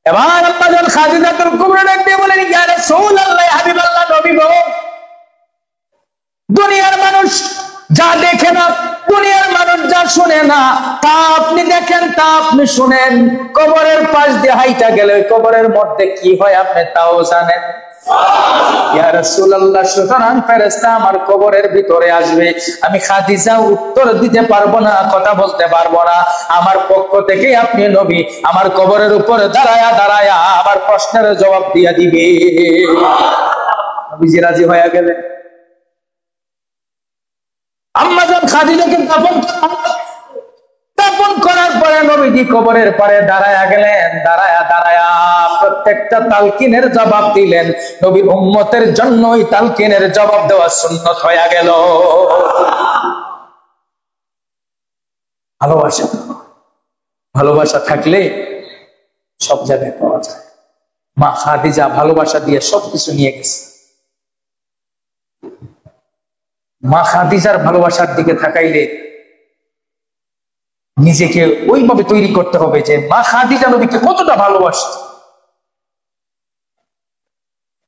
এবার আম্মাজান খাদিজাতুল কুবরা ডাক দিয়ে বলেন ইয়া রাসূলুল্লাহ, হাবিবাল্লাহ নবী গো, দুনিয়ার মানুষ যা দেখে না, দুনিয়ার মানুষ যা শুনে না, তা আপনি দেখেন, তা আপনি শুনেন, কবরের পাশ দিয়ে হাইটা গেলে ওই কবরের মধ্যে কি হয় আপনি তাও জানেন। ইয়া রাসূলুল্লাহ, সুতরাং ফেরেশতা আমার কবরের ভিতরে আসবে, আমি খাদিজা উত্তর দিতে পারবো না, কথা বলতে পারবো না, আমার পক্ষ থেকে আপনি নবী আমার কবরের উপরে দাঁড়ায়া দাঁড়ায়া আমার প্রশ্নের জবাব দিয়া দিবে। নবীজি রাজি হয়ে গেলেন। আম্মাজান খাদিজাকে দাফন করার পরে নবীজি কবরের পারে দাঁড়ায়া গেলেন, দাঁড়ায়া দাঁড়ায়া প্রত্যেকটা তালকিনের জবাব দিলেন। নবীর উম্মতের জন্যই তালকিনের জবাব দেওয়া সুন্নত হয়ে গেল। ভালোবাসা, ভালোবাসা থাকলে সব জায়গায় পাওয়া যায়। মা খাদিজা ভালোবাসা দিয়ে সবকিছু নিয়ে গেছে। মা খাদিজার ভালোবাসার দিকে তাকাইলে নিজেকে ওইভাবে তৈরি করতে হবে যে মা খাদিজা নবীকে কতটা ভালোবাসত।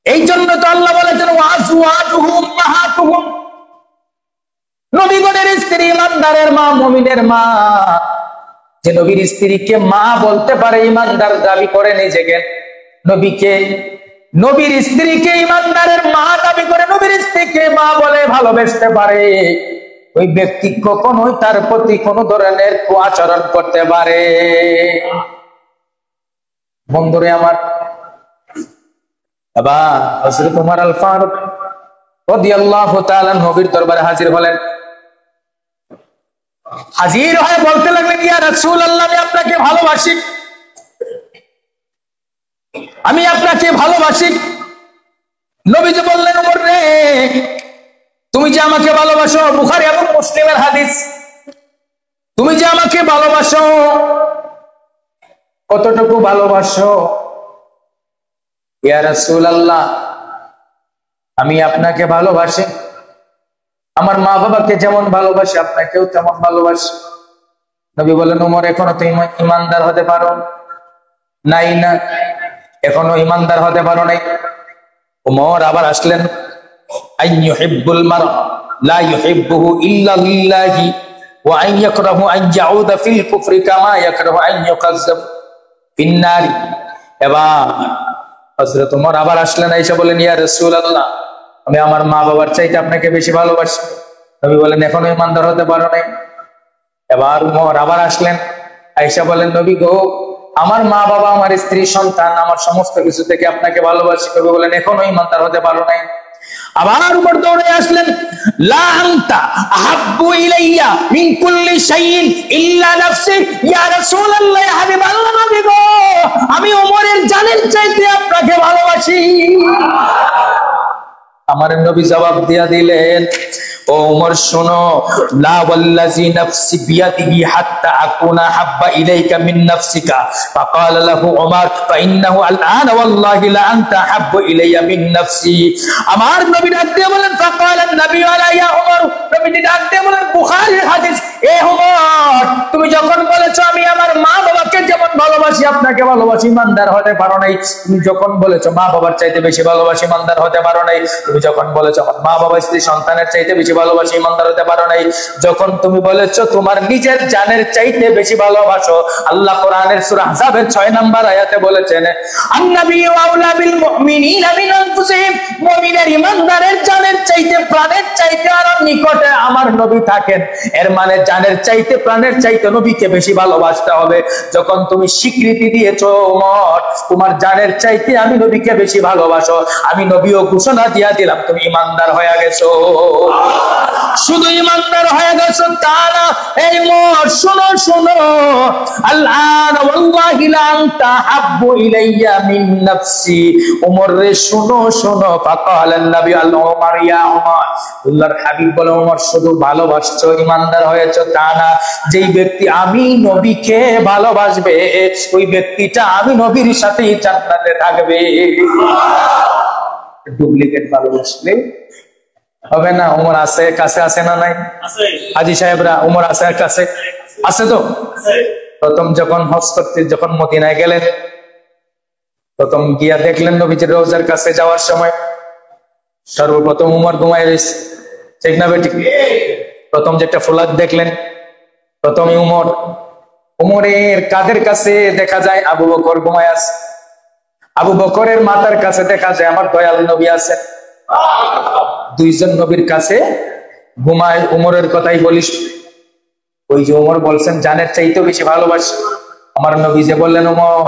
এই জন্য তো আল্লাহ বলেছেন ওয়াজওয়াজুহু উম্মাহাতুহুম, নবীগণের স্ত্রী ইমানদারের মা, মুমিনের মা। যে নবীর স্ত্রীকে মা বলতে পারে, ইমানদার দাবি করে নিজেকে, নবীকে, নবীর স্ত্রীকে ইমানদারের মা দাবি করে, নবীর স্ত্রীকে মা বলে ভালোবাসতে পারে, ওই ব্যক্তি কখনোই তার প্রতি কোন ধরনের কুআচরণ করতে পারে। বন্ধুরে আমার, আবার হযরত ওমর আল ফারুক রাদিয়াল্লাহু তাআলা নবীর দরবারে হাজির হলেন। হাজির হয়ে বলতে লাগলেন ইয়া রাসূলুল্লাহ, আমি আপনাকে ভালোবাসি, আমি আপনাকে ভালোবাসি। নবীজি বললেন ওমর রে, তুমি যে আমাকে ভালোবাসো, বুখারী এবং মুসলিমের হাদিস, তুমি যে আমাকে ভালোবাসো, কতটুকু ভালোবাসো? ইয়া রাসূলুল্লাহ, আমি আপনাকে ভালোবাসি, আমার মা বাবাকে যেমন ভালোবাসি আপনাকেও তেমন ভালোবাসি। নবী বলেন ওমর, এখনো তো ইমানদার হতে পারো নাই না, এখনো ইমানদার হতে পারো নাই। ওমর আবার আসলেন, আইয়ুহিব্বুল মারআ লা ইউহিব্বুহু ইল্লা লিল্লাহি ওয়া আন ইয়াকরাহু আন ইয়াউদা ফিল কুফরি কামা ইয়াকরাহু আন ইউকাজ্জাব ফিন নারি। এবার হযরত ওমর আবার আসলেন, আয়েশা বলেন ইয়া রাসূলুল্লাহ, আমি আমার মা বাবার চাইতে আপনাকে বেশি ভালোবাসি। নবী বলেন এখনো ইমানদার হতে পারো নাই। এবার ওমর আবার আসলেন, আয়েশা বলেন নবী গো, আমার মা বাবা, আমার স্ত্রী, সন্তান, আমার সমস্ত কিছু থেকে আপনাকে ভালোবাসি। নবী বলেন এখনো ইমানদার হতে পারো নাই। আবার উমর দৌড়ে আসলেন, লা আনতা আহাব্বু ইলাইয়া মিন কুল্লি শাইইন ইল্লা নাফসি, ইয়া রাসূলুল্লাহ, ইয়া হাবিবাল্লাহ, নবী গো, আমি ওমরের জানের চাইতে আপনাকে ভালোবাসি। আমার নবী জবাব দিয়া দিলেন, ও ওমর শোনো, লা ওয়াল্লাযী নাফসি বিয়াদিহি হাত্তা আকুনা হাব্বা ইলাইকা মিন নাফসিকা। ফাকালা লাহু ওমর ফাইন্নাহু আলআন ওয়াল্লাহি লা আনতা হাব্বু ইলাইয়া মিন নাফসি। আমার নবী ডাক দিয়ে বলেন, ফাকালা নবী ওয়ালা ইয়া ওমর, নবী ডাক দিয়ে বলেন, বুখারীর হাদিস, এ ওমর, তুমি যখন বলেছো আমি আমার মা বাবাকে যেমন ভালোবাসি আপনাকে ভালোবাসি, ইমানদার হতে পারো নাই। তুমি যখন বলেছো মা বাবার চাইতে বেশি ভালোবাসি, ইমানদার হতে পারো নাই। তুমি যখন বলেছো আমার মা বাবা স্ত্রী সন্তানের চাইতে বেশি ভালোবাসি, ইমানদার হতে পারো নাই। যখন তুমি বলেছো তোমার নিজের জানের চাইতে বেশি ভালোবাসো, আল্লাহ কোরআনের সূরা আহজাবের 6 নম্বর আয়াতে বলেছেন, আন-নাবিয়্যু আওলা বিল মুমিনিনা মিন আনফুসিহিম, মুমিনের ইমানদারের জানের চাইতে প্রাণের চাইতে আরো নিকটে আমার নবী থাকেন। এর মানে জানের চাইতে প্রাণের চাইতে নবীকে বেশি ভালোবাসতে হবে। যখন তুমি স্বীকৃতি দিয়েছো ওমর তোমার জানের চাইতে আমি নবীকে বেশি ভালোবাসো, আমি নবীও ঘোষণা দিয়া দিলাম তুমি ইমানদার হয়ে গেছো। শুধু ইমানদার হয়ে গেছো তা না, এই ওমর শোনো শোনো, আলআন ওয়াল্লাহি লা আনতা হাব্বু ইলাইয়া মিন নাফসি, ওমর রে শোনো শোনো। ফাকালান নবী আল ওমর, ইয়া ওমর, আল্লাহর হাবিব বলে, ওমর শুধু ভালোবাসছো ইমানদার হয়েছো তা না, যেই ব্যক্তি আমি নবীকে ভালোবাসবে ওই ব্যক্তিটা আমি নবীর সাথেই জান্নাতে থাকবে। ডুপ্লিকেট ভালোবাসলে হবে না। ওমর আছে কাছে, আছে না নাই? হাজী সাহেবরা ওমর আছে কাছে, আছে তো। প্রথম যখন হজ করতে যখন মদিনায় গেলেন, প্রথম গিয়া দেখলেন নবীজির রওজার কাছে যাওয়ার সময় সর্বপ্রথম উমর ঘুমায় রয়েছে, ঠিক না বেটি? প্রথম যেটা ফুলাদ দেখলেন, প্রথমে উমরের কাঁধের কাছে দেখা যায় আবু বকর ঘুমায় আছে, আবু বকরের মাথার কাছে দেখা যায় আমার দয়াল নবী আছে। দুইজন নবীর কাছে ঘুমায়। উমরের কথাই বলিস, ওই যে উমর বলছেন জানের চাইতে বেশি ভালোবাসে, আমার নবী যে বললেন উমর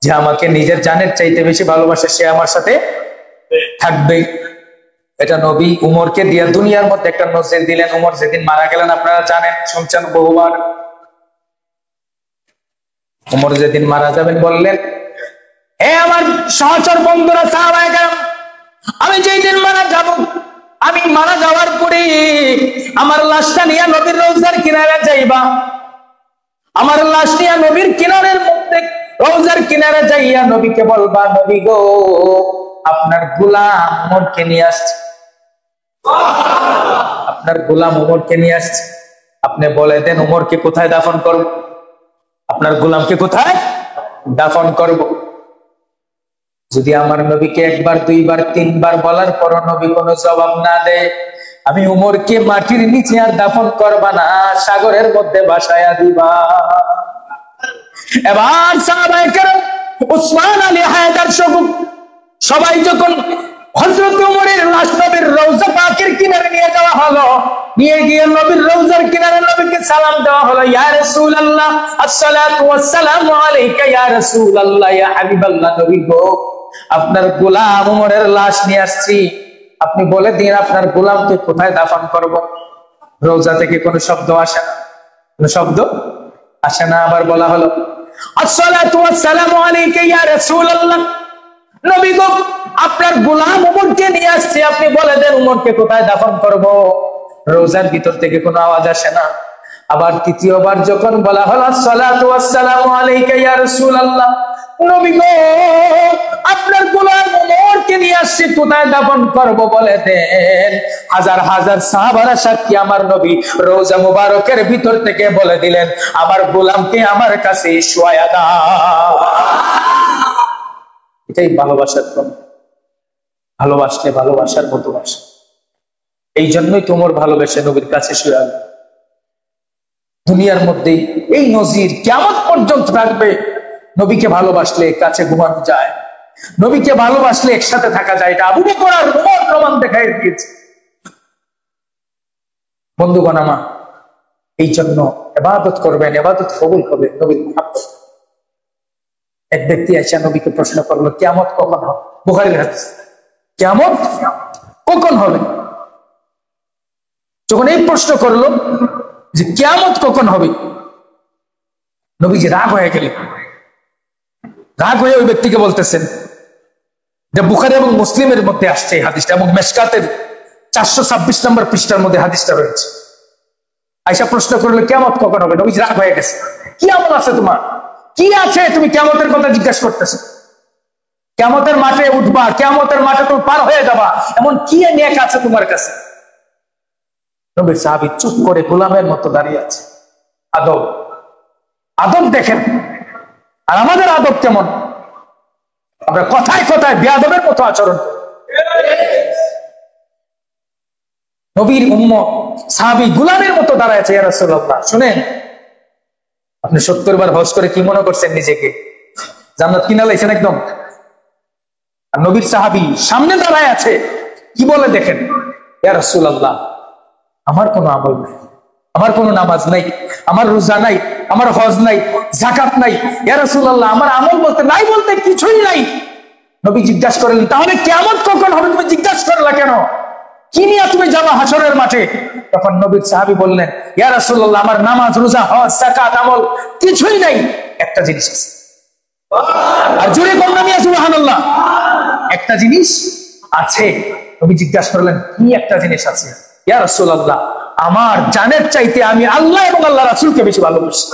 যে আমাকে নিজের জানের চাইতে বেশি ভালোবাসে সে আমার সাথে থাকবে, এটা নবী উমরকে দিয়ে দুনিয়ার মধ্যে একটা নজির দিলেন। উমর যেদিন মারা গেলেন আপনারা জানেন, শুনছেন বহুবার। উমর যেদিন মারা যাবেন বললেন, হে আমার সহচর বন্ধুরা সাহাবায়ে কেরাম, আমি যেই দিন মারা যাব, আমি মারা যাওয়ার পরে আমার লাশটা নিয়ে নবীর রওজার কিনারে যাইবা, আমার লাশ নিয়ে নবীর কিনারের মধ্যে রওজার কিনারে যাইয়া নবীকে বলবা, নবী গো আপনার গোলাম উমরকে নিয়ে আসছে, আপনার গোলাম উমরকে নিয়ে আসছে, আপনি বলে দেন উমরকে কোথায় দাফন করব, আপনার গোলামকে কোথায় দাফন করব। যদি আমার নবীকে একবার দুইবার তিনবার বলার পর নবী কোনো জবাব না দেয়, আমি উমরকে মাটির নিচে আর দাফন করবা না, সাগরের মধ্যে ভাসায়া দিবা। এবার সাহাবায়ে কেরাম উসমান আলী হায়দার সবাই যখন হযরত উমরের লাশ নবীর রওজা পাকের কিনারে নিয়ে যাওয়া হলো, নিয়ে গিয়ে নবীর রওজার কিনারে নবীকে সালাম দেওয়া হলো, ইয়া রাসূলুল্লাহ আসসালাতু ওয়াসসালামু আলাইকা ইয়া রাসূলুল্লাহ, ইয়া হাবিবাল্লাহ, নবী গো আপনার গোলাম উমরের লাশ নিয়ে আসছি, আপনি বলে দিন আপনার গোলামকে কোথায় দাফন করব। রওজা থেকে কোনো শব্দ আসে না, কোনো শব্দ আসে না। আবার বলা হলো, আসসালাতু ওয়াসসালামু আলাইকা ইয়া রাসূলুল্লাহ, নবী গো আপনার গোলাম উমরকে নিয়ে আসছে, আপনি বলে দেন উমরকে কোথায় দাফন করব। রওজার ভিতর থেকে কোনো আওয়াজ আসে না। আবার তৃতীয়বার যখন বলা হলো, আসসালাতু ওয়াসসালামু আলাইকা ইয়া রাসূলুল্লাহ, নবী গো আপনার গোলাম উমরকে নিয়ে আসছে, কোথায় দাফন করব বলে দেন। হাজার হাজার সাহাবারা সাক্ষী, আমার নবী রওজা মুবারকের ভিতর থেকে বলে দিলেন, আমার গোলামকে আমার কাছে শোয়া দাও। এটাই ভালোবাসার ক্রম, ভালোবাসলে ভালোবাসার মতো বাসা। এই জন্যই তোমার ভালোবেসে নবীর কাছে শুয়ে গেল। দুনিয়ার মধ্যে এই নজির কিয়ামত পর্যন্ত থাকবে, নবীকে ভালোবাসলে কাছে ঘুমানো যায়, নবীকে ভালোবাসলে একসাথে থাকা যায়। এটা আবু বকর আর উমর প্রমাণ দেখাই দিয়েছে। বন্ধুগণ আমার, এই জন্য ইবাদত করবেন, ইবাদত কবুল হবে নবীর মুহাব্বত। এক ব্যক্তি এসে নবীকে প্রশ্ন করলো, কিয়ামত কখন হবে? বুখারীর হাদিস, কিয়ামত কখন হবে? যখন এই প্রশ্ন করলো যে কিয়ামত কখন হবে, নবীজি রাগ হয়ে গেলেন। রাগ হয়ে ওই ব্যক্তিকে বলতেছেন, যে বুখারী এবং মুসলিমের মধ্যে আসছে এই হাদিসটা, এবং মেশকাতের 426 নম্বর পৃষ্ঠার মধ্যে হাদিসটা রয়েছে। আয়েশা প্রশ্ন করলো কিয়ামত কখন হবে? নবীজি রাগ হয়ে গেছে। কি আমল আছে তোমার, কি আছে, তুমি কিয়ামতের কথা জিজ্ঞাসা করতেছো? কিয়ামতের মাঠে উঠবা, কিয়ামতের মাঠে তুমি পার হয়ে যাবা, এমন কি নেক আছে তোমার কাছে? নবীর সাহাবী চুপ করে গোলামের মতো দাঁড়িয়ে আছে। আদব, আদব দেখেন। আর আমাদের আদব কেমন? আমরা কথায় কথায় বেয়াদবের মতো আচরণ। নবীর উম্মত সাহাবী গোলামের মতো দাঁড়ায় আছে। ইয়া রাসূলুল্লাহ, শুনেন, আপনি 70 বার হজ করে কি মনে করছেন নিজেকে? জান্নাত কিনা লাইছেন একদম। আর নবীর সাহাবী সামনে দাঁড়ায় আছে, কি বলে দেখেন, ইয়া রাসূলুল্লাহ, আমার কোনো আমল নাই, আমার কোনো নামাজ নাই, আমার রোজা নাই, আমার হজ নাই, যাকাত নাই। ইয়া রাসূলুল্লাহ, আমার আমল বলতে নাই, বলতে কিছুই নাই। নবী জিজ্ঞাসা করলেন, তাহলে কিয়ামত কখন হবে তুমি জিজ্ঞাসা করলা কেন? কি নিয়ে তুমি যাবা হাসরের মাঠে? তখন নবীর সাহাবী বললেন, ইয়া রাসূলুল্লাহ, আমার নামাজ, রোজা, হজ, যাকাত, আমল কিছুই নাই, একটা জিনিস আছে। আর জোরে কোন নামে সুবহানাল্লাহ, একটা জিনিস আছে। নবী জিজ্ঞাসা করলেন, কি একটা জিনিস আছে? ইয়া রাসূলুল্লাহ, আমার জানের চাইতে আমি আল্লাহ এবং আল্লাহ রাসূলকে বেশি ভালোবাসি।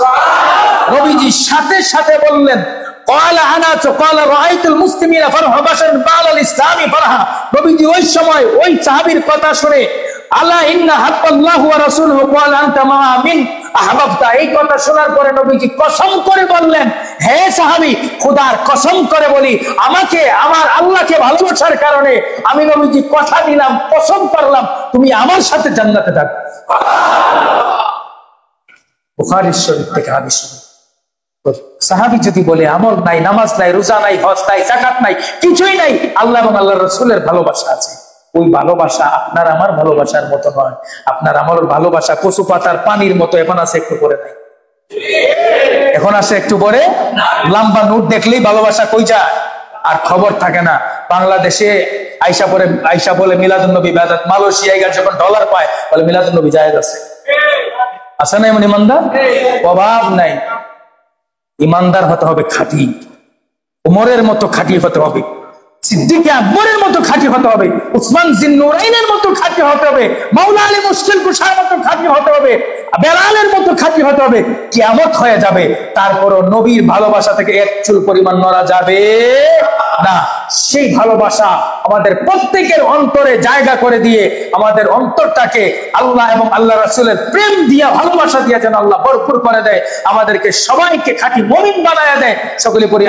নবীজি সাথে সাথে বললেন, ক্বালা আনাস ক্বালা রাআইতুল মুসলিমিনা ফারহাবাশান বা'দাল ইসলামি ফারহা। নবীজি ওই সময় ওই সাহাবীর কথা শুনে, আলা ইন্না হাক্কাল্লাহু ওয়া রাসূলুহু ক্বালা আনতা মা মিন আহবাবতা, এই কথা শোনার পরে নবীজি কসম করে বললেন, হে সাহাবী, খোদার কসম করে বলি, আমাকে আমার আল্লাহকে ভালোবাসার কারণে আমি নবীজি কথা দিলাম, কসম করলাম, তুমি আমার সাথে জান্নাতে থাকবে। বুখারী শরীফ থেকে হাদিস। সাহাবী যদি বলে আমল নাই, নামাজ নাই, রোজা নাই, হজ নাই, যাকাত নাই, কিছুই নাই, আল্লাহ এবং আল্লাহর রাসূলের ভালোবাসা আছে, ওই ভালোবাসা আপনার আমার ভালোবাসার মতো নয়। আপনার আমার ভালোবাসা কচু পাতার পানির মতো, এখন আছে একটু পরে নাই, এখন আসে একটু পরে। লম্বা নোট দেখলেই ভালোবাসা কই যায়, আর খবর থাকে না। বাংলাদেশে আইসা বলে মিলাদুন নবী বেদাত, মালয়েশিয়ায় গেলে যখন ডলার পায় বলে মিলাদুন নবী জায়েজ আছে। আছে না এমন ইমানদার? অভাব নাই। ইমানদার হতে হবে খাঁটি, ওমরের মতো খাঁটি হতে হবে, সিদ্দিক আকবরের মতো খাঁটি হতে হবে, উসমান জিন্নুরাইনের মতো খাঁটি হতে হবে, মাওলা আলী মুশকিল কুশার মতো খাঁটি হতে হবে, বেলালের মতো খাঁটি হতে হবে। কিয়ামত হয়ে যাবে, তারপরও নবীর ভালোবাসা থেকে এক চুল পরিমাণ নড়া যাবে না। সেই ভালোবাসা আমাদের প্রত্যেকের অন্তরে জায়গা করে দিয়ে, আমাদের অন্তরটাকে আল্লাহ এবং আল্লাহ রাসূলের প্রেম দিয়া, ভালোবাসা দিয়া যেন আল্লাহ ভরপুর করে দেয়, আমাদেরকে সবাইকে খাঁটি মুমিন বানায়া দেয়। সকলে পড়ি